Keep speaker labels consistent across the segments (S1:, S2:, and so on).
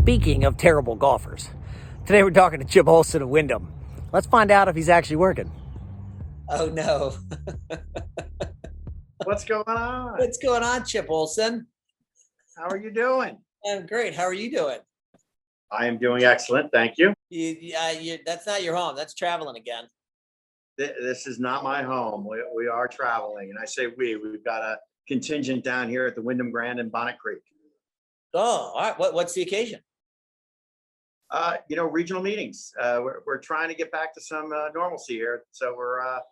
S1: Speaking of terrible golfers, today we're talking to Chip Ohlsson of Wyndham. Let's find out if he's actually working.
S2: Oh no.
S3: What's going on?
S2: What's going on, Chip Ohlsson?
S3: How are you doing?
S2: I'm great. How are you doing?
S3: I am doing excellent. Thank you.
S2: That's not your home. That's traveling again.
S3: This is not my home. We are traveling. And I say we've got a contingent down here at the Wyndham Grand in Bonnet Creek.
S2: Oh, all right. What's the occasion?
S3: Regional meetings. We're trying to get back to some normalcy here. So we're out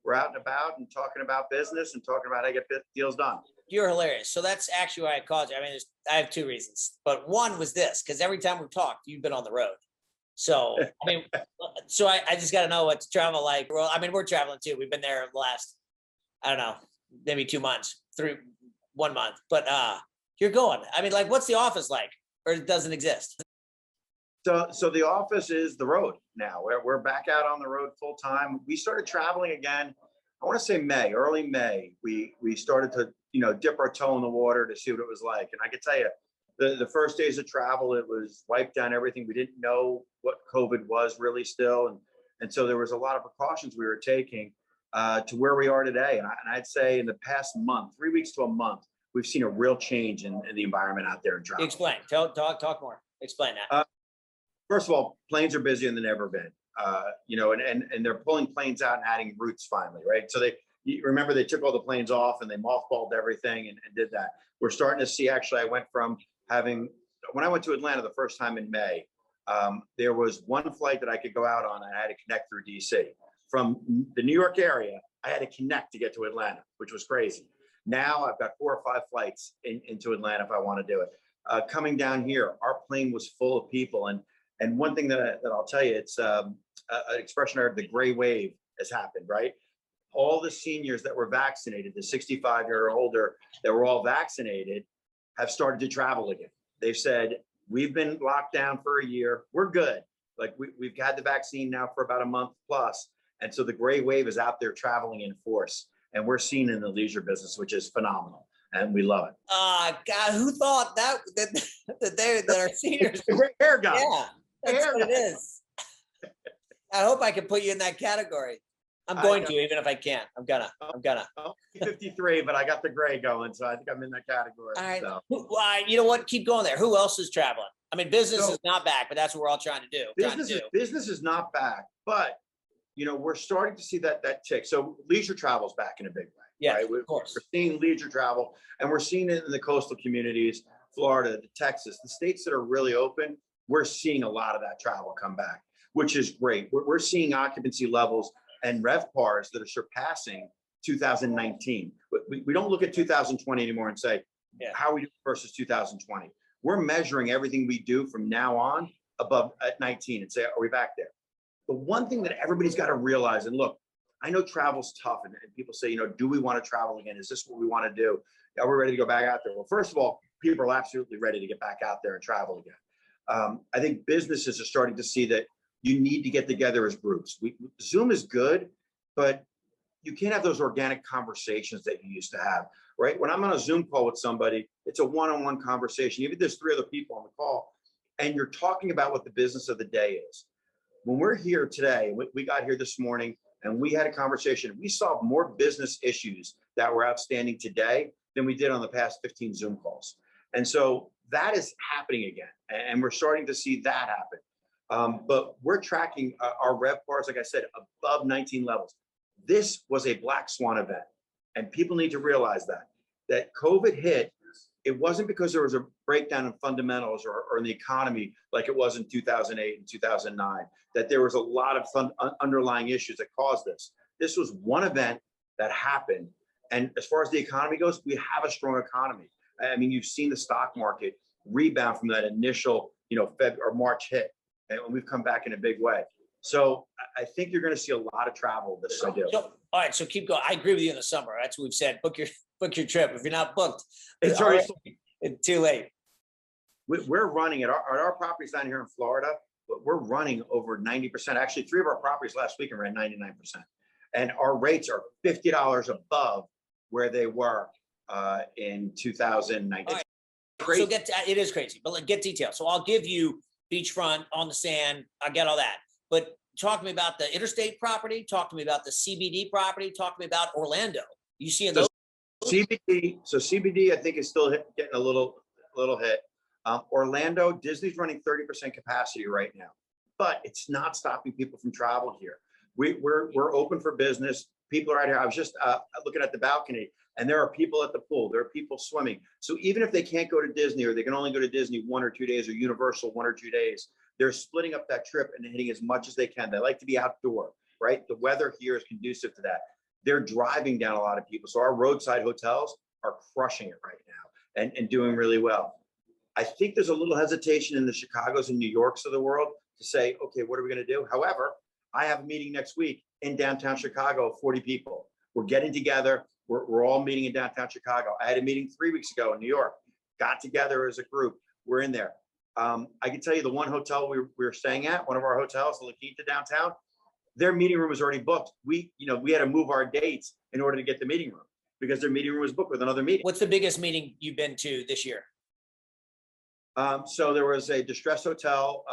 S3: and about and talking about business and talking about how to get deals done.
S2: You're hilarious. So that's actually why I called you. I mean, I have two reasons, but one was this, because every time we've talked, you've been on the road. So, I mean, I just got to know what's travel like. Well, I mean, we're traveling too. We've been there the last, I don't know, maybe 2 months, 1 month, but you're going. I mean, like, what's the office like, or it doesn't exist?
S3: So the office is the road now. We're back out on the road full time. We started traveling again. I want to say early May. We started to dip our toe in the water to see what it was like. And I can tell you, the first days of travel, it was wiped down everything. We didn't know what COVID was really still, and so there was a lot of precautions we were taking to where we are today. And I'd say in the past month, 3 weeks to a month, we've seen a real change in the environment out there in travel.
S2: Explain. Talk more. Explain that.
S3: First of all, planes are busier than they've ever been. And they're pulling planes out and adding routes finally, right? So you remember they took all the planes off and they mothballed everything and did that. We're starting to see, actually, I went from when I went to Atlanta the first time in May, there was one flight that I could go out on and I had to connect through DC. From the New York area, I had to connect to get to Atlanta, which was crazy. Now I've got 4 or 5 flights into Atlanta if I want to do it. Coming down here, our plane was full of people. And one thing that I'll tell you, it's an expression I heard, the gray wave has happened, right? All the seniors that were vaccinated, the 65 or older that were all vaccinated, have started to travel again. They've said, we've been locked down for a year. We're good. Like we've had the vaccine now for about a month plus. And so the gray wave is out there traveling in force. And we're seen in the leisure business, which is phenomenal. And we love it.
S2: God, who thought that our seniors?
S3: The gray hair guy.
S2: Yeah, that's what it is. I hope I can put you in that category. I'm going to, even if I can't. I'm gonna.
S3: I'm 53, but I got the gray going, so I think I'm in that category.
S2: All right.
S3: So.
S2: Well, you know what? Keep going there. Who else is traveling? I mean, business is not back, but that's what we're all trying to do.
S3: Business is not back, but we're starting to see that tick. So leisure travel is back in a big way.
S2: Yeah,
S3: right?
S2: Of course.
S3: We're seeing leisure travel, and we're seeing it in the coastal communities, Florida, Texas, the states that are really open. We're seeing a lot of that travel come back, which is great. We're seeing occupancy levels and RevPARs that are surpassing 2019. We don't look at 2020 anymore and say, how are we doing versus 2020? We're measuring everything we do from now on above at 19 and say, are we back there? The one thing that everybody's got to realize, and look, I know travel's tough, and people say, do we want to travel again? Is this what we want to do? Are we ready to go back out there? Well, first of all, people are absolutely ready to get back out there and travel again. I think businesses are starting to see that you need to get together as groups. Zoom is good, but you can't have those organic conversations that you used to have, right? When I'm on a Zoom call with somebody, it's a one-on-one conversation. Even if there's 3 other people on the call, and you're talking about what the business of the day is. When we're here today, we got here this morning and we had a conversation. We solved more business issues that were outstanding today than we did on the past 15 Zoom calls. And so that is happening again. And we're starting to see that happen. But we're tracking our RevPARs, like I said, above 19 levels. This was a black swan event. And people need to realize that COVID hit. It wasn't because there was a breakdown in fundamentals or in the economy like it was in 2008 and 2009, that there was a lot of underlying issues that caused this. This was one event that happened. And as far as the economy goes, we have a strong economy. I mean, you've seen the stock market rebound from that initial, Feb or March hit, and we've come back in a big way. So I think you're going to see a lot of travel this summer.
S2: So, all right, so keep going. I agree with you in the summer. That's what we've said. Book your trip. If you're not booked,
S3: it's already
S2: too late.
S3: We're running at our properties down here in Florida. We're running over 90%. Actually, 3 of our properties last week ran 99%, and our rates are $50 above where they were in 2019. Crazy.
S2: So it is crazy, but get details. So I'll give you beachfront on the sand. I get all that, but talk to me about the interstate property. Talk to me about the CBD property. Talk to me about Orlando. You seeing those?
S3: CBD, I think is still getting a little hit. Orlando, Disney's running 30% capacity right now, but it's not stopping people from travel here. We're open for business. People are out here. I was just looking at the balcony, and there are people at the pool. There are people swimming. So even if they can't go to Disney, or they can only go to Disney 1 or 2 days, or Universal 1 or 2 days, they're splitting up that trip and hitting as much as they can. They like to be outdoor, right? The weather here is conducive to that. They're driving down a lot of people. So our roadside hotels are crushing it right now and doing really well. I think there's a little hesitation in the Chicagos and New Yorks of the world to say, okay, what are we going to do? However, I have a meeting next week in downtown Chicago, 40 people. We're getting together. We're all meeting in downtown Chicago. I had a meeting 3 weeks ago in New York, got together as a group. We're in there. I can tell you the one hotel we were staying at, one of our hotels, the La Quinta downtown, their meeting room was already booked. We had to move our dates in order to get the meeting room because their meeting room was booked with another meeting.
S2: What's the biggest meeting you've been to this year?
S3: So there was a distressed hotel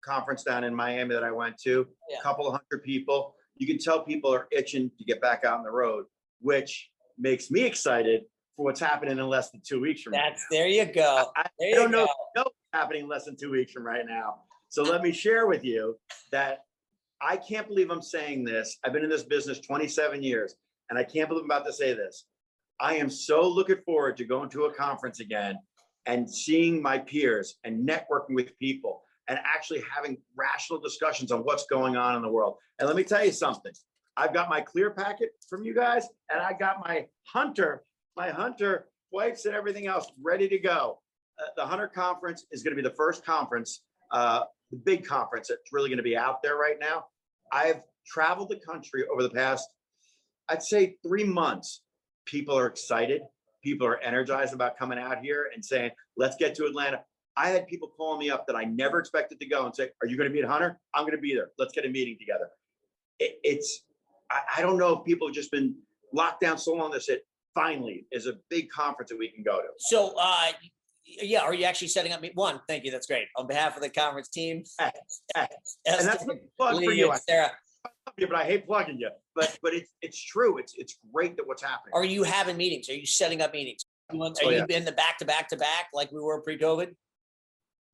S3: conference down in Miami that I went to, a couple of hundred people. You can tell people are itching to get back out on the road, which makes me excited for what's happening in less than 2 weeks from now.
S2: There you go.
S3: I don't know what's happening in less than 2 weeks from right now. So let me share with you that I can't believe I'm saying this. I've been in this business 27 years, and I can't believe I'm about to say this. I am so looking forward to going to a conference again and seeing my peers and networking with people and actually having rational discussions on what's going on in the world. And let me tell you something. I've got my clear packet from you guys, and I got my hunter wipes and everything else ready to go. The Hunter Conference is going to be the first conference, the big conference that's really going to be out there right now. I've traveled the country over the past, I'd say 3 months. People are excited. People are energized about coming out here and saying, let's get to Atlanta. I had people calling me up that I never expected to go and say, are you going to be at Hunter? I'm going to be there. Let's get a meeting together. I don't know if people have just been locked down so long that said, finally, is a big conference that we can go to.
S2: So, yeah, are you actually setting up? One, thank you. That's great. On behalf of the conference team.
S3: And that's a plug for you.
S2: Sarah.
S3: But I hate plugging you. But it's true. It's great that what's happening.
S2: Are you having meetings? Are you setting up meetings? Are you in the back to back like we were pre-COVID?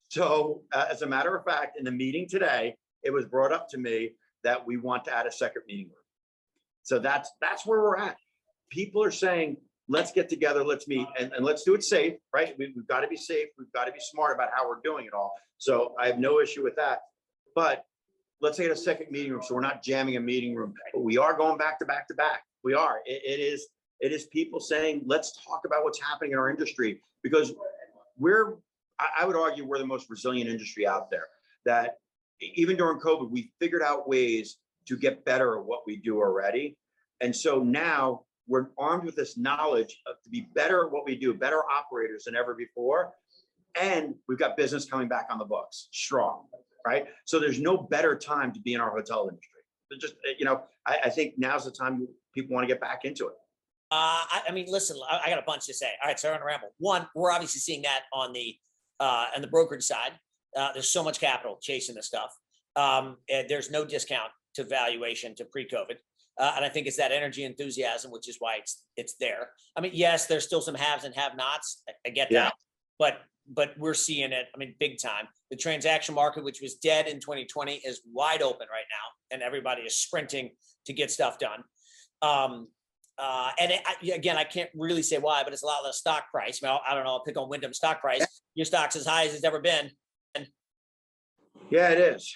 S3: So as a matter of fact, in the meeting today, it was brought up to me that we want to add a second meeting room. So that's where we're at. People are saying, let's get together, let's meet, and let's do it safe, right? We've got to be safe. We've got to be smart about how we're doing it all. So I have no issue with that. But let's say a second meeting room. So we're not jamming a meeting room, but we are going back to back to back. We are. It is people saying, let's talk about what's happening in our industry, because I would argue we're the most resilient industry out there. That even during COVID, we figured out ways to get better at what we do already. And so now we're armed with this knowledge to be better at what we do, better operators than ever before. And we've got business coming back on the books, strong, right? So there's no better time to be in our hotel industry. Just, I think now's the time people want to get back into it.
S2: I mean, listen, I got a bunch to say. All right, so I'm gonna ramble. One, we're obviously seeing that on the brokerage side. There's so much capital chasing this stuff. And there's no discount to valuation to pre-COVID. And I think it's that energy enthusiasm, which is why it's there. I mean, yes, there's still some haves and have-nots. I get that, but we're seeing it. I mean, big time. The transaction market, which was dead in 2020, is wide open right now, and everybody is sprinting to get stuff done. Again, I can't really say why, but it's a lot of the stock price. I mean, I don't know. I'll pick on Wyndham stock price. Your stock's as high as it's ever been.
S3: Yeah, it is.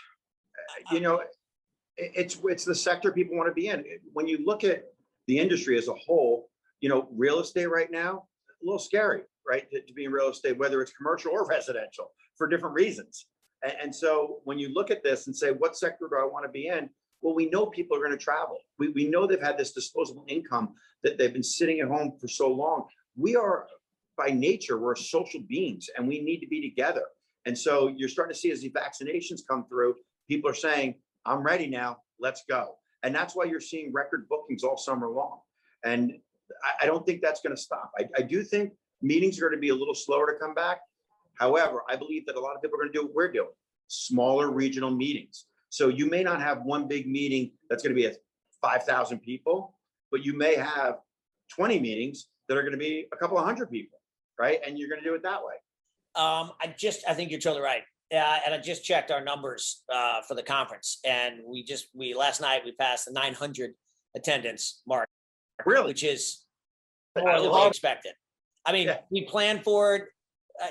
S3: It's the sector people want to be in. When you look at the industry as a whole, real estate right now, a little scary, right? To be in real estate, whether it's commercial or residential, for different reasons. And so when you look at this and say, what sector do I want to be in? Well, we know people are going to travel. We know they've had this disposable income that they've been sitting at home for so long. We are, by nature, we're social beings, and we need to be together. And so you're starting to see, as the vaccinations come through, people are saying, I'm ready now, let's go. And that's why you're seeing record bookings all summer long. And I don't think that's going to stop. I do think Meetings are going to be a little slower to come back. However, I believe that a lot of people are going to do what we're doing, smaller regional meetings. So you may not have one big meeting that's going to be 5,000 people, but you may have 20 meetings that are going to be a couple of hundred people, right? And you're going to do it that way.
S2: I think you're totally right. And I just checked our numbers for the conference, and last night we passed the 900 attendance mark,
S3: Really?
S2: which is more than we expected. I mean, we planned for it.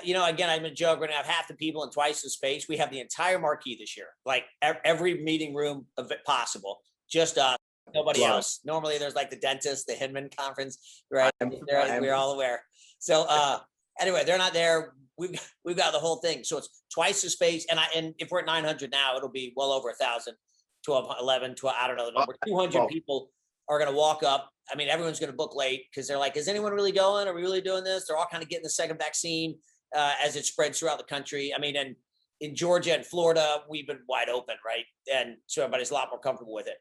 S2: Again, I'm a joke. We're gonna have half the people and twice the space. We have the entire marquee this year, like every meeting room possible, just us, nobody else. Normally, there's like the dentist, the Hinman conference, right? We're all aware. So anyway, they're not there. We've got the whole thing, so it's twice the space. And if we're at 900 now, it'll be well over 1,000, 12, 11, 12. I don't know the number. 200 people are going to walk up. I mean, everyone's going to book late because they're like, is anyone really going? Are we really doing this? They're all kind of getting the second vaccine as it spreads throughout the country. I mean, and in Georgia and Florida, we've been wide open, right? And so everybody's a lot more comfortable with it.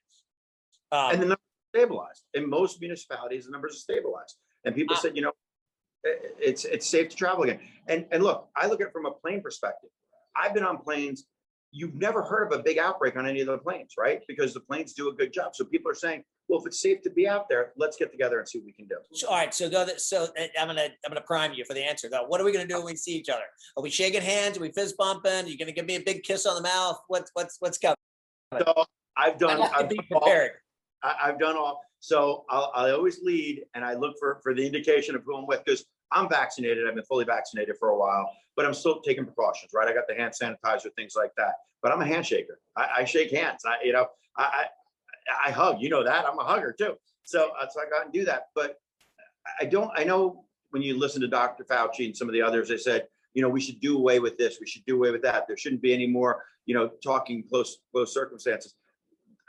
S3: And the numbers are stabilized. In most municipalities, the numbers are stabilized. And people said, it's safe to travel again. And look, I look at it from a plane perspective. I've been on planes. You've never heard of a big outbreak on any of the planes, right? Because the planes do a good job. So people are saying, well, if it's safe to be out there, let's get together and see what we can do.
S2: So, all right. So I'm gonna prime you for the answer though. What are we gonna do when we see each other? Are we shaking hands? Are we fist bumping? Are you gonna give me a big kiss on the mouth? What's coming?
S3: So I've done all. So I always lead and I look for the indication of who I'm with, because I'm vaccinated. I've been fully vaccinated for a while, but I'm still taking precautions, right? I got the hand sanitizer, things like that. But I'm a handshaker. I shake hands. I hug. You know that. I'm a hugger too. So I go out and do that. But I know when you listen to Dr. Fauci and some of the others, they said, we should do away with this. We should do away with that. There shouldn't be any more, talking close circumstances.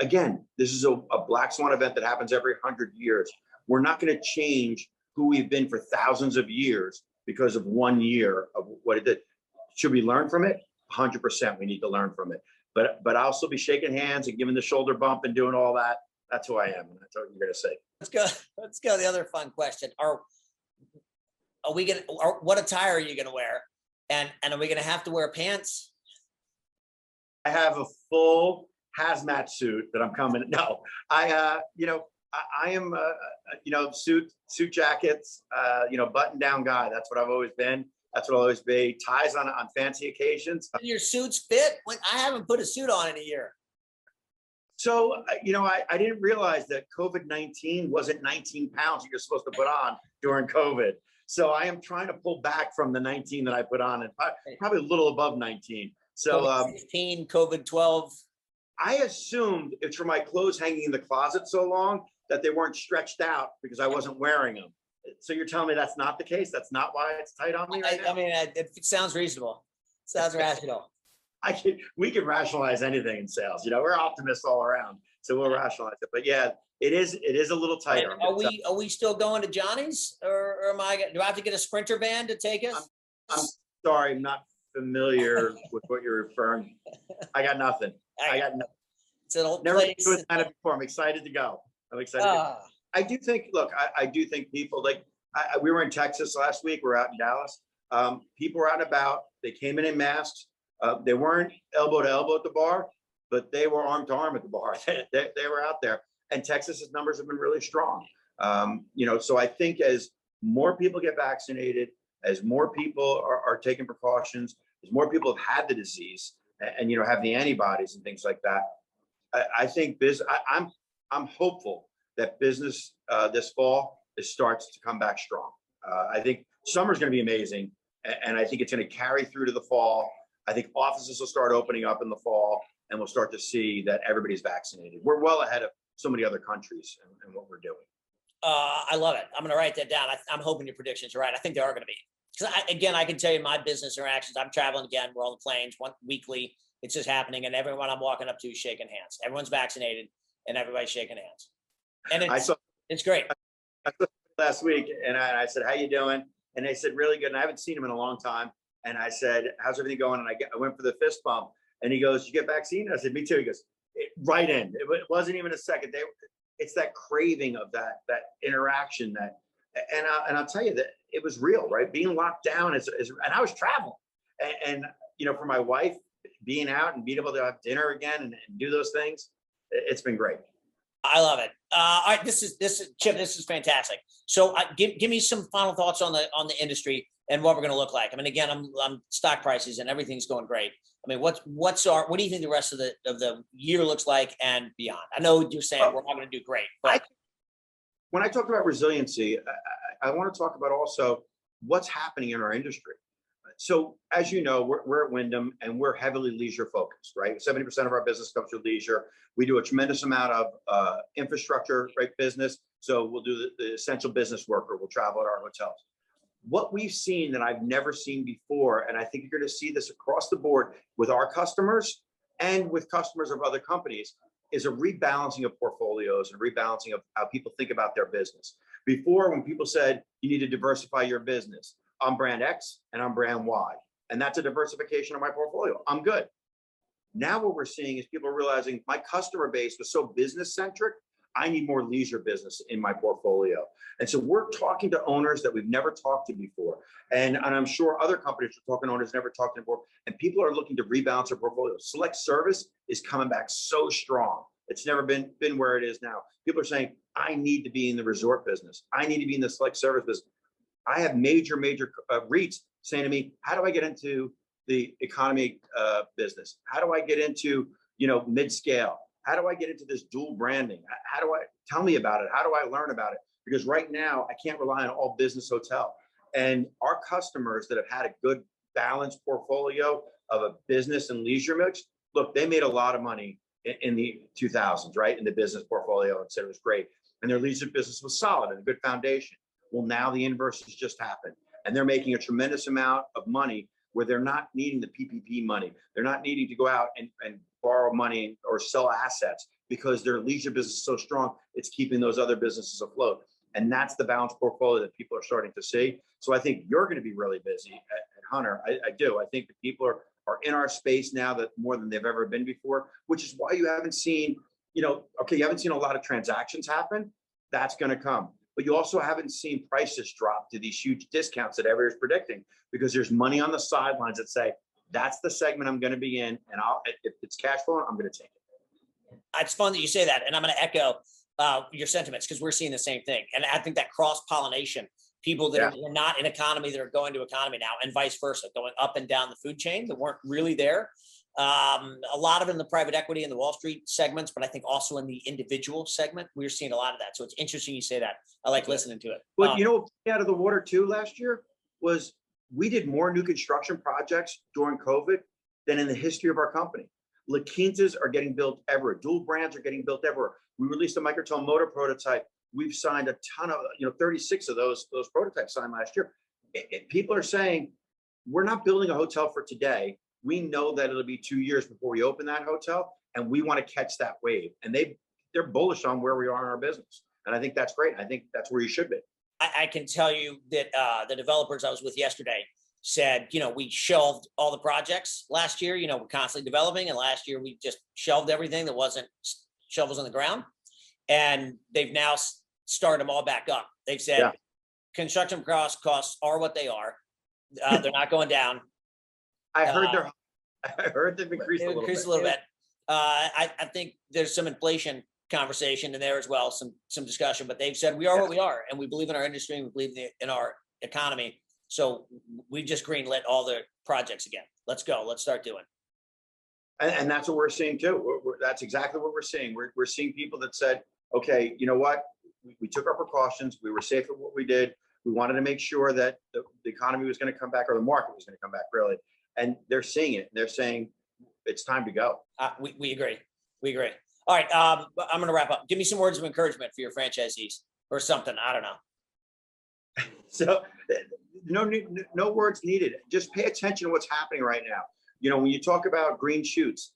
S3: Again, this is a black swan event that happens every 100 years. We're not going to change who we've been for thousands of years because of 1 year of what it did. Should we learn from it? 100%. We need to learn from it. But I'll still be shaking hands and giving the shoulder bump and doing all that. That's who I am. And that's what you're going to say.
S2: Let's go. The other fun question: what attire are you going to wear? And are we going to have to wear pants?
S3: I have a full hazmat suit that I'm coming. No, I am, suit jackets, button down guy. That's what I've always been. That's what I'll always be. Ties on fancy occasions.
S2: Your suits fit? I haven't put a suit on in a year.
S3: So, I didn't realize that COVID-19 wasn't 19 pounds that you're supposed to put on during COVID. So I am trying to pull back from the 19 that I put on, and probably a little above 19. So
S2: COVID-16, COVID-12.
S3: I assumed it's for my clothes hanging in the closet so long that they weren't stretched out because I wasn't wearing them. So you're telling me that's not the case? That's not why it's tight on me right now?
S2: I mean, it sounds reasonable. It sounds rational.
S3: We can rationalize anything in sales. We're optimists all around, so we'll rationalize it. But yeah, it is a little tighter.
S2: Are we still going to Johnny's, or do I have to get a Sprinter van to take us?
S3: I'm sorry, I'm not familiar with what you're referring. I got nothing. I got nothing.
S2: It's an old
S3: Never
S2: place.
S3: been to Atlanta before. I'm excited to go. I do think. Look, I do think people we were in Texas last week. We're out in Dallas. People were out and about. They came in masks. They weren't elbow to elbow at the bar, but they were arm to arm at the bar. They were out there. And Texas's numbers have been really strong. So I think as more people get vaccinated, as more people are taking precautions, as more people have had the disease and have the antibodies and things like that, I think I'm hopeful that business this fall starts to come back strong. I think summer's going to be amazing, and I think it's going to carry through to the fall. I think offices will start opening up in the fall, and we'll start to see that everybody's vaccinated. We're well ahead of so many other countries and what we're doing.
S2: I love it. I'm going to write that down. I'm hoping your predictions are right. I think they are going to be. Because I can tell you my business interactions. I'm traveling again. We're on the planes weekly. It's just happening, and everyone I'm walking up to is shaking hands. Everyone's vaccinated, and everybody's shaking hands. And it's great.
S3: I saw last week, and I said, "How you doing?" And they said, "Really good." And I haven't seen him in a long time. And I said, "How's everything going?" And I went for the fist bump, and he goes, "You get vaccinated?" I said, "Me too." He goes, "Right in." It wasn't even a second. It's that craving of that interaction and I'll tell you that it was real, right? Being locked down and I was traveling, and for my wife, being out and being able to have dinner again and do those things, it's been great.
S2: I love it. All right, this is Chip. This is fantastic. So, give me some final thoughts on the industry and what we're going to look like. I mean, again, I'm stock prices and everything's going great. I mean, what do you think the rest of the year looks like and beyond? I know you're saying we're not going to do great, but
S3: when I talk about resiliency, I want to talk about also what's happening in our industry. So as you know, we're at Wyndham and we're heavily leisure focused, right? 70% of our business comes through leisure. We do a tremendous amount of infrastructure, right, business. So we'll do the essential business worker. We'll travel at our hotels. What we've seen that I've never seen before, and I think you're going to see this across the board with our customers and with customers of other companies, is a rebalancing of portfolios and rebalancing of how people think about their business. Before, when people said you need to diversify your business, I'm brand X and I'm brand Y, and that's a diversification of my portfolio. I'm good. Now what we're seeing is people are realizing my customer base was so business centric, I need more leisure business in my portfolio. And so we're talking to owners that we've never talked to before. And I'm sure other companies are talking to owners never talked to before. And people are looking to rebalance their portfolio. Select service is coming back so strong. It's never been where it is now. People are saying, I need to be in the resort business. I need to be in the select service business. I have major REITs saying to me, how do I get into the economy business? How do I get into, mid-scale? How do I get into this dual branding? Tell me about it? How do I learn about it? Because right now I can't rely on all business hotel. And our customers that have had a good balanced portfolio of a business and leisure mix, look, they made a lot of money in the 2000s, right? In the business portfolio, and said it was great. And their leisure business was solid and a good foundation. Well, now the inverse has just happened. And they're making a tremendous amount of money where they're not needing the PPP money. They're not needing to go out and borrow money or sell assets because their leisure business is so strong, it's keeping those other businesses afloat. And that's the balanced portfolio that people are starting to see. So I think you're going to be really busy at Hunter. I do. I think that people are in our space now that more than they've ever been before, which is why you haven't seen, you haven't seen a lot of transactions happen. That's going to come. But you also haven't seen prices drop to these huge discounts that everybody's predicting, because there's money on the sidelines that say, that's the segment I'm going to be in. And if it's cash flowing, I'm going to take it.
S2: It's fun that you say that. And I'm going to echo your sentiments, because we're seeing the same thing. And I think that cross-pollination, people that are not in economy that are going to economy now, and vice versa, going up and down the food chain that weren't really there. A lot of it in the private equity and the Wall Street segments, but I think also in the individual segment, we're seeing a lot of that. So it's interesting you say that. I like listening to it.
S3: But what came out of the water too last year was we did more new construction projects during COVID than in the history of our company. La Quintas are getting built everywhere. Dual brands are getting built everywhere. We released a microtel motor prototype. We've signed a ton of, 36 of those prototypes signed last year. People are saying, we're not building a hotel for today. We know that it'll be 2 years before we open that hotel, and we want to catch that wave. And they're bullish on where we are in our business. And I think that's great. I think that's where you should be.
S2: I can tell you that the developers I was with yesterday said, we shelved all the projects last year. We're constantly developing, and last year we just shelved everything that wasn't shovels on the ground, and they've now started them all back up. They've said construction costs are what they are. They're not going down.
S3: I heard they've increased a little bit.
S2: I think there's some inflation conversation in there as well, some discussion, but they've said we are what we are, and we believe in our industry, and we believe in our economy. So we just greenlit all the projects again. Let's go. Let's start doing.
S3: And that's what we're seeing too. That's exactly what we're seeing. We're seeing people that said, okay, you know what? We took our precautions. We were safe at what we did. We wanted to make sure that the economy was going to come back, or the market was going to come back, really. And they're seeing it. They're saying it's time to go.
S2: We agree. We agree. All right. I'm going to wrap up. Give me some words of encouragement for your franchisees or something. I don't know.
S3: So no words needed. Just pay attention to what's happening right now. When you talk about green shoots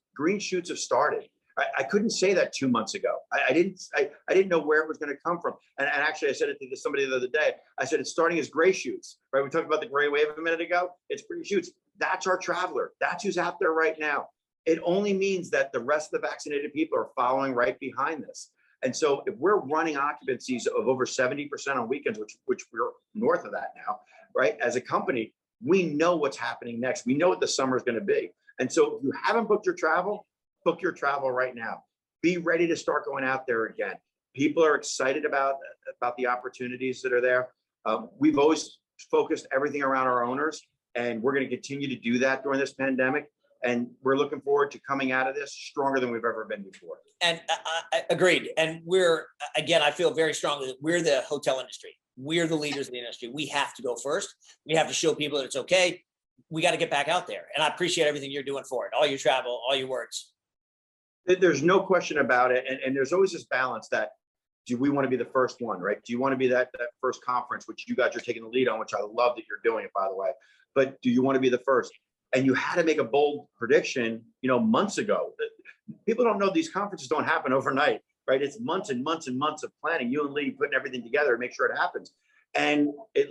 S3: have started. I couldn't say that 2 months ago. I didn't know where it was going to come from. And actually, I said it to somebody the other day. I said, it's starting as gray shoots, right? We talked about the gray wave a minute ago. It's green shoots. That's our traveler. That's who's out there right now. It only means that the rest of the vaccinated people are following right behind this. And so if we're running occupancies of over 70% on weekends, which we're north of that now, right? As a company, we know what's happening next. We know what the summer is going to be. And so if you haven't booked your travel, book your travel right now. Be ready to start going out there again. People are excited about the opportunities that are there. We've always focused everything around our owners, and we're going to continue to do that during this pandemic. And we're looking forward to coming out of this stronger than we've ever been before.
S2: And agreed. And again, I feel very strongly that we're the hotel industry. We're the leaders of the industry. We have to go first. We have to show people that it's okay. We got to get back out there. And I appreciate everything you're doing for it. All your travel, all your words.
S3: There's no question about it. And there's always this balance that, do we want to be the first one, right? Do you want to be that first conference, which you guys are taking the lead on, which I love that you're doing it, by the way. But do you want to be the first? And you had to make a bold prediction, months ago. People don't know these conferences don't happen overnight, right? It's months and months and months of planning. You and Lee putting everything together to make sure it happens. And it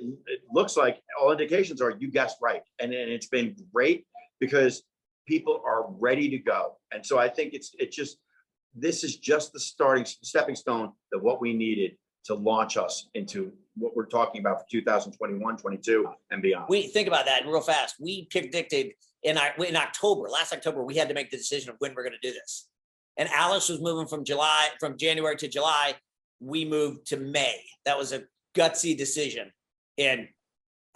S3: looks like all indications are you guessed right. And it's been great because people are ready to go. And so I think this is just the stepping stone of what we needed to launch us into what we're talking about for 2021, 22 and beyond.
S2: We think about that real fast. We predicted in October, last October, we had to make the decision of when we're going to do this. And Alice was moving from January to July. We moved to May. That was a gutsy decision in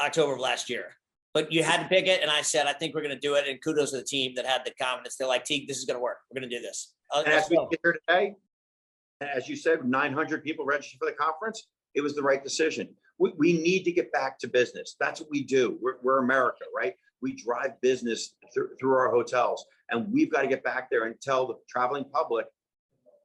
S2: October of last year. But you had to pick it. And I said, I think we're going to do it. And kudos to the team that had the confidence. They're like, Teague, this is going to work. We're going to do this.
S3: And as we get here today, as you said, 900 people registered for the conference. It was the right decision. We need to get back to business. That's what we do. We're America, right? We drive business through our hotels, and we've got to get back there and tell the traveling public,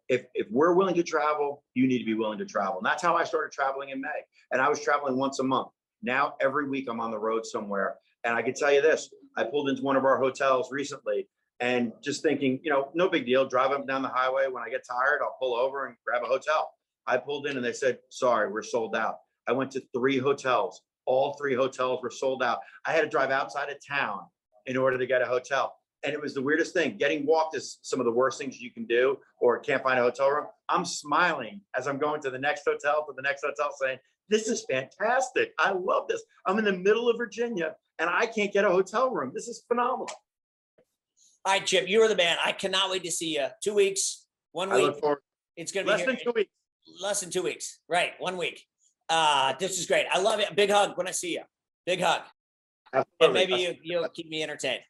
S3: if we're willing to travel, you need to be willing to travel. And that's how I started traveling in May. And I was traveling once a month. Now, every week I'm on the road somewhere. And I can tell you this, I pulled into one of our hotels recently and just thinking, no big deal, drive up down the highway. When I get tired, I'll pull over and grab a hotel. I pulled in and they said, sorry, we're sold out. I went to 3 hotels. All 3 hotels were sold out. I had to drive outside of town in order to get a hotel. And it was the weirdest thing. Getting walked is some of the worst things you can do, or can't find a hotel room. I'm smiling as I'm going to the next hotel saying, this is fantastic. I love this. I'm in the middle of Virginia and I can't get a hotel room. This is phenomenal.
S2: All right, Chip, you are the man. I cannot wait to see you. 2 weeks, 1 week.
S3: I look forward.
S2: It's going to be
S3: less than 2 weeks.
S2: Less than 2 weeks. Right. 1 week. This is great. I love it. Big hug when I see you. Big hug.
S3: Absolutely.
S2: And maybe you'll keep me entertained.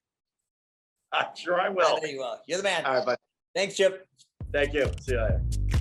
S3: I'm sure I will.
S2: There you will. You're the man.
S3: All right, bye.
S2: Thanks, Chip.
S3: Thank you. See you later.